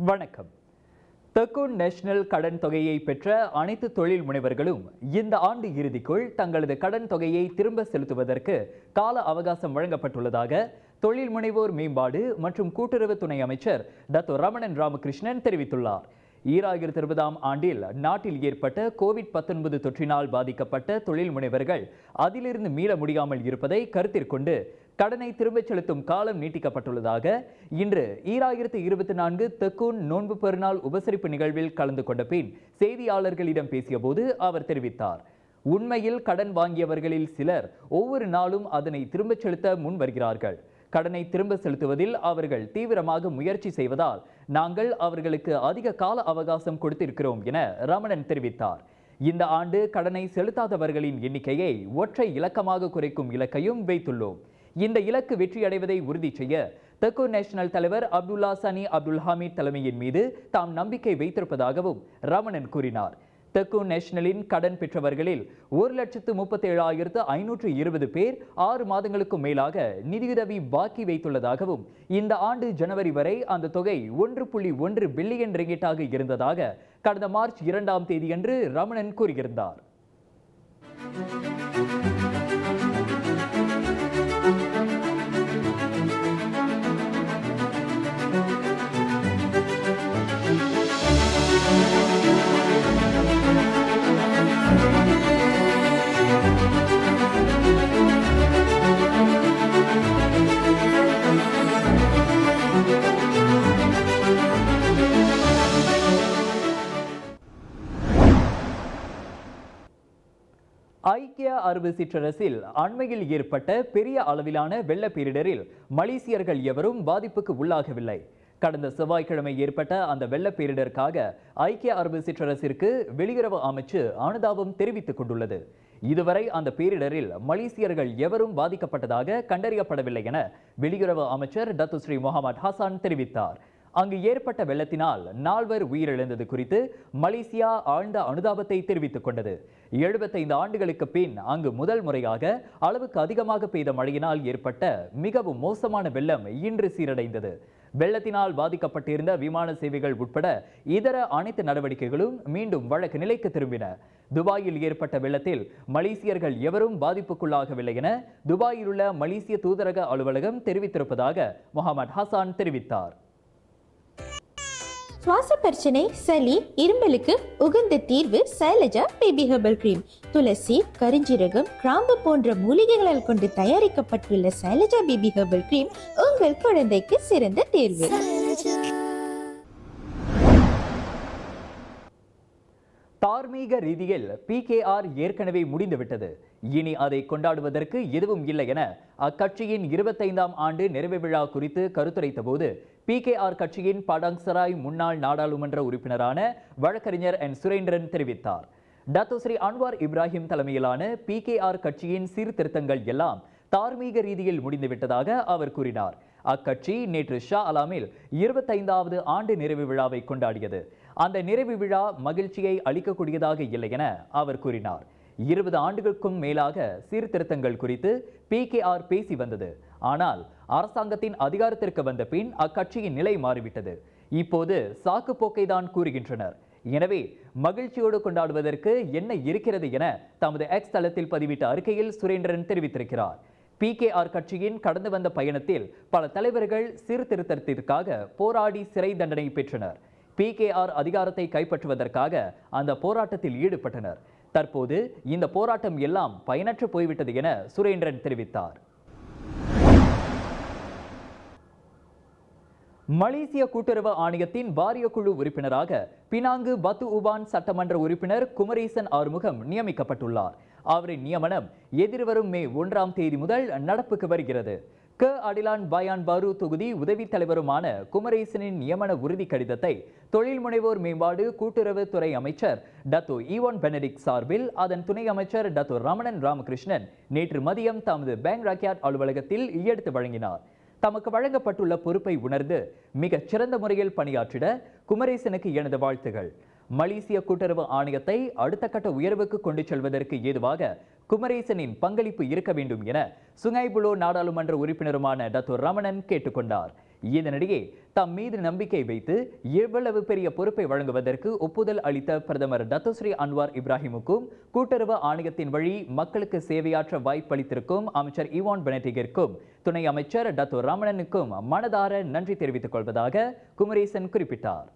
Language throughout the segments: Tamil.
வணக்கம். தெக்கூன் நேஷனல் கடன் தொகையை பெற்ற அனைத்து தொழில் முனைவர்களும் இந்த ஆண்டு இறுதிக்குள் தங்களது கடன் தொகையை திரும்ப செலுத்துவதற்கு கால அவகாசம் வழங்கப்பட்டுள்ளதாக தொழில் முனைவோர் மேம்பாடு மற்றும் கூட்டுறவு துணை அமைச்சர் டாக்டர் ரமணன் ராமகிருஷ்ணன் தெரிவித்துள்ளார். 2020ஆம் ஆண்டில் நாட்டில் ஏற்பட்ட கோவிட்-19 தொற்றினால் பாதிக்கப்பட்ட தொழில் முனைவர்கள் அதிலிருந்து மீள முடியாமல் இருப்பதை கருத்திற்கொண்டு கடனை திரும்பச் செலுத்தும் காலம் நீட்டிக்கப்பட்டுள்ளதாக இன்று 2024 தெக்கூன் நோன்பு பெருநாள் உபசரிப்பு நிகழ்வில் கலந்து கொண்ட பின் செய்தியாளர்களிடம் பேசியபோது அவர் தெரிவித்தார். உண்மையில் கடன் வாங்கியவர்களில் சிலர் ஒவ்வொரு நாளும் அதனை திரும்பச் செலுத்த முன் வருகிறார்கள். கடனை திரும்ப செலுத்துவதில் அவர்கள் தீவிரமாக முயற்சி செய்வதால் நாங்கள் அவர்களுக்கு அதிக கால அவகாசம் கொடுத்திருக்கிறோம் என ரமணன் தெரிவித்தார். இந்த ஆண்டு கடனை செலுத்தாதவர்களின் எண்ணிக்கையை ஒற்றை இலக்கமாக குறைக்கும் இலக்கையும் வைத்துள்ளோம். இந்த இலக்கு வெற்றியடைவதை உறுதி செய்ய தெக்கூன் நேஷனல் தலைவர் அப்துல்லா சனி அப்துல் ஹமீத் தலைமையின் மீது தாம் நம்பிக்கை வைத்திருப்பதாகவும் ரமணன் கூறினார். தெக்கூன் நேஷனலின் கடன் பெற்றவர்களில் 1,37,520 பேர் 6 மாதங்களுக்கும் மேலாக நிதியுதவி பாக்கி வைத்துள்ளதாகவும் இந்த ஆண்டு ஜனவரி வரை அந்த தொகை 1.1 பில்லியன் ரிங்கிட்டாக இருந்ததாக கடந்த மார்ச் 2ஆம் தேதியன்று ரமணன் கூறியிருந்தார். ஐக்கிய அரபு சிற்றரசில் அண்மையில் ஏற்பட்ட பெரிய அளவிலான வெள்ள பேரிடரில் மலேசியர்கள் எவரும் பாதிப்புக்கு உள்ளாகவில்லை. கடந்த செவ்வாய்க்கிழமை ஏற்பட்ட அந்த வெள்ள பேரிடருக்காக ஐக்கிய அரபு சிற்றரசிற்கு வெளியுறவு அமைச்சு அனுதாபம் தெரிவித்துக் கொண்டுள்ளது. இதுவரை அந்த பேரிடரில் மலேசியர்கள் எவரும் பாதிக்கப்பட்டதாக கண்டறியப்படவில்லை என வெளியுறவு அமைச்சர் டாக்டர் ஸ்ரீ முகமது ஹசான் தெரிவித்தார். அங்கு ஏற்பட்ட வெள்ளத்தினால் 4 உயிரிழந்தது குறித்து மலேசியா ஆழ்ந்த அனுதாபத்தை தெரிவித்துக் கொண்டது. 75 ஆண்டுகளுக்கு பின் அங்கு முதல் முறையாக அளவுக்கு அதிகமாக பெய்த மழையினால் ஏற்பட்ட மிகவும் மோசமான வெள்ளம் இன்று சீரடைந்தது. வெள்ளத்தினால் பாதிக்கப்பட்டிருந்த விமான சேவைகள் உட்பட இதர அனைத்து நடவடிக்கைகளும் மீண்டும் வழக்கு நிலைக்கு திரும்பின. துபாயில் ஏற்பட்ட வெள்ளத்தில் மலேசியர்கள் எவரும் பாதிப்புக்குள்ளாகவில்லை என துபாயில் உள்ள மலேசிய தூதரக அலுவலகம் தெரிவித்திருப்பதாக முகமது ஹசான் தெரிவித்தார். சுவாச பிரச்சனை, சளி, இருமலுக்கு உகந்த தீர்வு சைலஜா பேபி ஹெர்பல் கிரீம். துளசி, கரிஞ்சீரகம், கிராம்பு போன்ற மூலிகைகளால் கொண்டு தயாரிக்கப்பட்டுள்ள சைலஜா பேபி ஹெர்பல் கிரீம் உங்கள் குழந்தைக்கு சிறந்த தேர்வு. தார்மீக ரீதியில் PKR ஏற்கனவே முடிந்துவிட்டது. இனி அதை கொண்டாடுவதற்கு எதுவும் இல்லை என அக்கட்சியின் 25ஆம் ஆண்டு நிறைவு விழா குறித்து கருத்துரைத்த போது PKR கட்சியின் படாங் சராய் முன்னாள் நாடாளுமன்ற உறுப்பினரான வழக்கறிஞர் என் சுரேந்திரன் தெரிவித்தார். டாக்டர் ஸ்ரீ அன்வார் இப்ராஹிம் தலைமையிலான PKR கட்சியின் சீர்திருத்தங்கள் எல்லாம் தார்மீக ரீதியில் முடிந்துவிட்டதாக அவர் கூறினார். அக்கட்சி நேற்று ஷா அலாமில் 25வது ஆண்டு நிறைவு விழாவை கொண்டாடியது. அந்த நிறைவு விழா மகிழ்ச்சியை அளிக்கக்கூடியதாக இல்லை என அவர் கூறினார். 20 ஆண்டுகளுக்கும் மேலாக சீர்திருத்தங்கள் குறித்து PKR பேசி வந்தது. ஆனால் அரசாங்கத்தின் அதிகாரத்திற்கு வந்த பின் அக்கட்சியின் நிலை மாறிவிட்டது. இப்போது சாக்கு போக்கை தான் கூறுகின்றனர். எனவே மகிழ்ச்சியோடு கொண்டாடுவதற்கு என்ன இருக்கிறது என தமது எக்ஸ் தளத்தில் பதிவிட்ட அறிக்கையில் சுரேந்திரன் தெரிவித்திருக்கிறார். PKR கட்சியின் கடந்து வந்த பயணத்தில் பல தலைவர்கள் சீர்திருத்தத்திற்காக போராடி சிறை தண்டனை பெற்றனர். PKR அதிகாரத்தை கைப்பற்றுவதற்காக அந்த போராட்டத்தில் ஈடுபட்டனர். தற்போது இந்த போராட்டம் எல்லாம் பயனற்று போய்விட்டது என சுரேந்திரன் தெரிவித்தார். மலேசிய கூட்டுறவு ஆணையத்தின் வாரிய குழு உறுப்பினராக பினாங்கு பத்து உபான் சட்டமன்ற உறுப்பினர் குமரேசன் ஆறுமுகம் நியமிக்கப்பட்டுள்ளார். அவரின் நியமனம் எதிர்வரும் மே 1ஆம் தேதி முதல் நடப்புக்கு வருகிறது. அடிலான் பயான் பாரு தொகுதி உதவி தலைவருமான குமரேசனின் நியமன உறுதி கடிதத்தை தொழில் முனைவோர் மேம்பாடு கூட்டுறவு துறை அமைச்சர் டாக்டர் ஈவான் பெனடிக்ட் சார்பில் அதன் துணை அமைச்சர் டாக்டர் ரமணன் ராமகிருஷ்ணன் நேற்று மதியம் தமது பேங்க் ராக்யாட் அலுவலகத்தில் எடுத்து வழங்கினார். தமக்கு வழங்கப்பட்டுள்ள பொறுப்பை உணர்ந்து மிகச் சிறந்த முறையில் பணியாற்றிட குமரேசனுக்கு எனது வாழ்த்துகள். மலேசிய கூட்டுறவு ஆணையத்தை அடுத்த கட்ட உயர்வுக்கு கொண்டு செல்வதற்கு ஏதுவாக குமரேசனின் பங்களிப்பு இருக்க வேண்டும் என சுங்காய் புலோ நாடாளுமன்ற உறுப்பினருமான டாக்டர் ரமணன் கேட்டுக்கொண்டார். இதனிடையே தம் மீது நம்பிக்கை வைத்து இவ்வளவு பெரிய பொறுப்பை வழங்குவதற்கு ஒப்புதல் அளித்த பிரதமர் டத்தோஸ்ரீ அன்வார் இப்ராஹிமுக்கும் கூட்டுறவு ஆணையத்தின் வழி மக்களுக்கு சேவையாற்ற வாய்ப்பளித்திருக்கும் அமைச்சர் இவான் பெனடிகிற்கும் துணை அமைச்சர் டத்தோ ரமணனுக்கும் மனதார நன்றி தெரிவித்துக் கொள்வதாக குமரேசன் குறிப்பிட்டார்.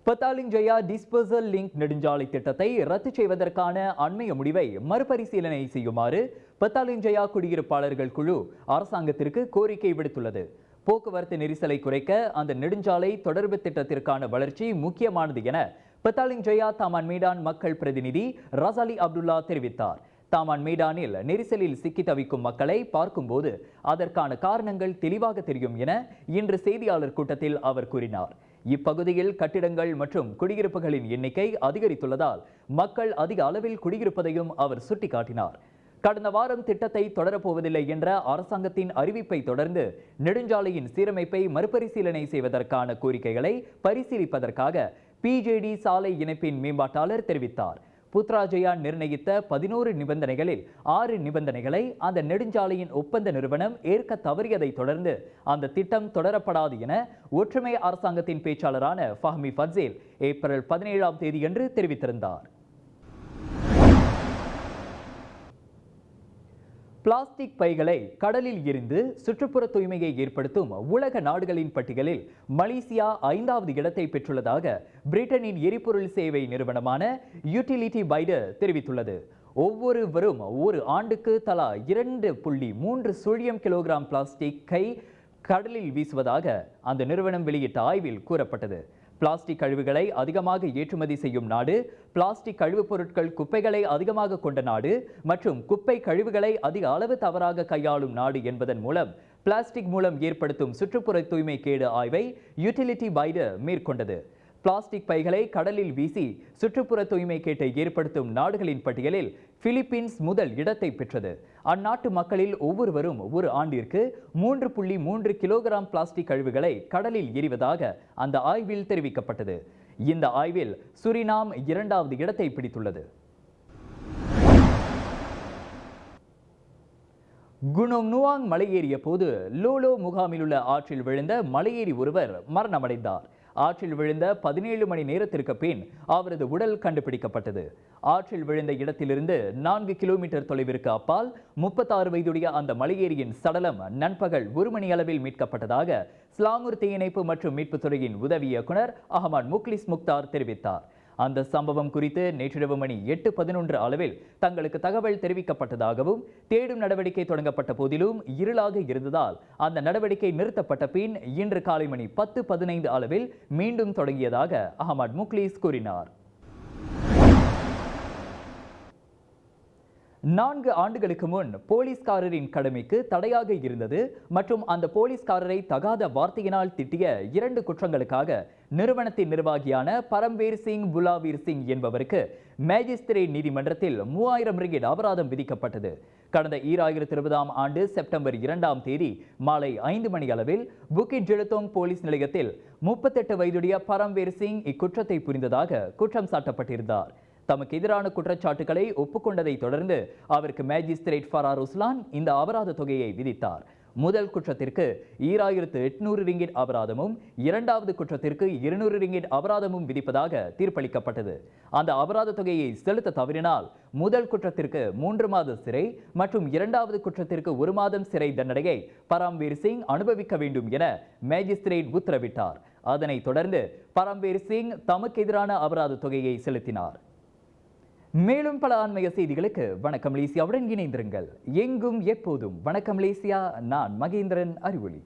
பத்தாலிங் ஜெயா டிஸ்போசல் லிங்க் நெடுஞ்சாலை திட்டத்தை ரத்து செய்வதற்கான அண்மைய முடிவை மறுபரிசீலனை செய்யுமாறு பத்தாலிங் ஜெயா குடியிருப்பாளர்கள் குழு அரசாங்கத்திற்கு கோரிக்கை விடுத்துள்ளது. போக்குவரத்து நெரிசலை குறைக்க அந்த நெடுஞ்சாலை தொடர்பு திட்டத்திற்கான வளர்ச்சி முக்கியமானது என பத்தாலிங் ஜெயா தாமான் மீடான் மக்கள் பிரதிநிதி ரசாலி அப்துல்லா தெரிவித்தார். தாமான் மீடானில் நெரிசலில் சிக்கி தவிக்கும் மக்களை பார்க்கும்போது அதற்கான காரணங்கள் தெளிவாக தெரியும் என இன்று செய்தியாளர் கூட்டத்தில் அவர் கூறினார். இப்பகுதியில் கட்டிடங்கள் மற்றும் குடியிருப்புகளின் எண்ணிக்கை அதிகரித்துள்ளதால் மக்கள் அதிக அளவில் குடியிருப்பதையும் அவர் சுட்டிக்காட்டினார். கடந்த வாரம் திட்டத்தை தொடரப்போவதில்லை என்ற அரசாங்கத்தின் அறிவிப்பை தொடர்ந்து நெடுஞ்சாலையின் சீரமைப்பை மறுபரிசீலனை செய்வதற்கான கோரிக்கைகளை பரிசீலிப்பதற்காக பிஜேடி சாலை இணைப்பின் மேம்பாட்டாளர் தெரிவித்தார். புத்ராஜயா நிர்ணயித்த 11 நிபந்தனைகளில் 6 நிபந்தனைகளை அந்த நெடுஞ்சாலையின் ஒப்பந்த நிறுவனம் ஏற்க தவறியதை தொடர்ந்து அந்த திட்டம் தொடரப்படாது என ஒற்றுமை அரசாங்கத்தின் பேச்சாளரான ஃபஹ்மி ஃபட்சேல் ஏப்ரல் 17ஆம் தேதியன்று தெரிவித்திருந்தார். பிளாஸ்டிக் பைகளை கடலில் எரிந்து சுற்றுப்புற தூய்மையை ஏற்படுத்தும் உலக நாடுகளின் பட்டியலில் மலேசியா 5வது இடத்தை பெற்றுள்ளதாக பிரிட்டனின் எரிபொருள் சேவை நிறுவனமான யூட்டிலிட்டி பைடர் தெரிவித்துள்ளது. ஒவ்வொருவரும் ஒரு ஆண்டுக்கு தலா 2.3 சுழியம் கிலோகிராம் பிளாஸ்டிக்கை கடலில் வீசுவதாக அந்த நிறுவனம் வெளியிட்ட ஆய்வில் கூறப்பட்டது. பிளாஸ்டிக் கழிவுகளை அதிகமாக ஏற்றுமதி செய்யும் நாடு, பிளாஸ்டிக் கழிவுப் பொருட்கள் குப்பைகளை அதிகமாக கொண்ட நாடு மற்றும் குப்பை கழிவுகளை அதிக அளவு தவறாக கையாளும் நாடு என்பதன் மூலம் பிளாஸ்டிக் மூலம் ஏற்படுத்தும் சுற்றுப்புற தூய்மை கேடு ஆய்வை யூட்டிலிட்டி பைடர் மேற்கொண்டது. பிளாஸ்டிக் பைகளை கடலில் வீசி சுற்றுப்புற தூய்மை கேட்டை ஏற்படுத்தும் நாடுகளின் பட்டியலில் பிலிப்பீன்ஸ் முதல் இடத்தை பெற்றது. அந்நாட்டு மக்களில் ஒவ்வொருவரும் ஒரு ஆண்டிற்கு 3.3 கிலோகிராம் பிளாஸ்டிக் கழிவுகளை கடலில் எறிவதாக அந்த ஆய்வில் தெரிவிக்கப்பட்டது. இந்த ஆய்வில் சுரினாம் 2வது இடத்தை பிடித்துள்ளது. குனோங் நுவாங் மலையேறிய போது லோலோ முகாமில் உள்ள ஆற்றில் விழுந்த மலையேறி ஒருவர் மரணமடைந்தார். ஆற்றில் விழுந்த 17 மணி நேரத்திற்கு பின் அவரது உடல் கண்டுபிடிக்கப்பட்டது. ஆற்றில் விழுந்த இடத்திலிருந்து 4 கிலோமீட்டர் தொலைவிற்கு அப்பால் 36 வயதுடைய அந்த மலையேறியின் சடலம் நண்பகல் 1 மணி அளவில் மீட்கப்பட்டதாக ஸ்லாங்கூர் தீயணைப்பு மற்றும் மீட்புத் துறையின் உதவி இயக்குனர் அஹமத் முக்லிஸ் முக்தார் தெரிவித்தார். அந்த சம்பவம் குறித்து நேற்றிரவு மணி 8:11 அளவில் தங்களுக்கு தகவல் தெரிவிக்கப்பட்டதாகவும் தேடும் நடவடிக்கை தொடங்கப்பட்ட போதிலும் இருளாக இருந்ததால் அந்த நடவடிக்கை நிறுத்தப்பட்ட பின் இன்று காலை மணி 10:15 அளவில் மீண்டும் தொடங்கியதாக அஹமத் முக்லிஸ் கூறினார். 4 ஆண்டுகளுக்கு முன் போலீஸ்காரரின் கடமைக்கு தடையாக இருந்தது மற்றும் அந்த போலீஸ்காரரை தகாத வார்த்தையினால் திட்டிய 2 குற்றங்களுக்காக நிறுவனத்தின் நிர்வாகியான பரம்வீர் சிங் புலாவீர் சிங் என்பவருக்கு மேஜிஸ்திரேட் நீதிமன்றத்தில் 3000 ரிங்கிட் அபராதம் விதிக்கப்பட்டது. கடந்த 2020ஆம் ஆண்டு செப்டம்பர் 2ஆம் தேதி மாலை 5 மணி அளவில் புக்கிட் ஜெலுத்தோங் போலீஸ் நிலையத்தில் 38 வயதுடைய பரம்வீர் சிங் இக்குற்றத்தை புரிந்ததாக குற்றம் சாட்டப்பட்டிருந்தார். தமக்கு எதிரான குற்றச்சாட்டுகளை ஒப்புக்கொண்டதை தொடர்ந்து அவருக்கு மேஜிஸ்திரேட் ஃபரார் உஸ்லான் இந்த அபராத தொகையை விதித்தார். முதல் குற்றத்திற்கு 2800 ரிங்கிட் அபராதமும் 2வது குற்றத்திற்கு 200 ரிங்கிட் அபராதமும் விதிப்பதாக தீர்ப்பளிக்கப்பட்டது. அந்த அபராத தொகையை செலுத்த தவறினால் முதல் குற்றத்திற்கு 3 மாத சிறை மற்றும் 2வது குற்றத்திற்கு 1 மாதம் சிறை தண்டனையை பரம்வீர் சிங் அனுபவிக்க வேண்டும் என மேஜிஸ்திரேட் உத்தரவிட்டார். அதனைத் தொடர்ந்து பரம்வீர் சிங் தமக்கு எதிரான அபராத தொகையை செலுத்தினார். மேலும் பல ஆன்மீக செய்திகளுக்கு வணக்கம் மலேசியாவுடன் இணைந்திருங்கள். எங்கும் எப்போதும் வணக்கம் மலேசியா. நான் மகேந்திரன் அறிவொளி.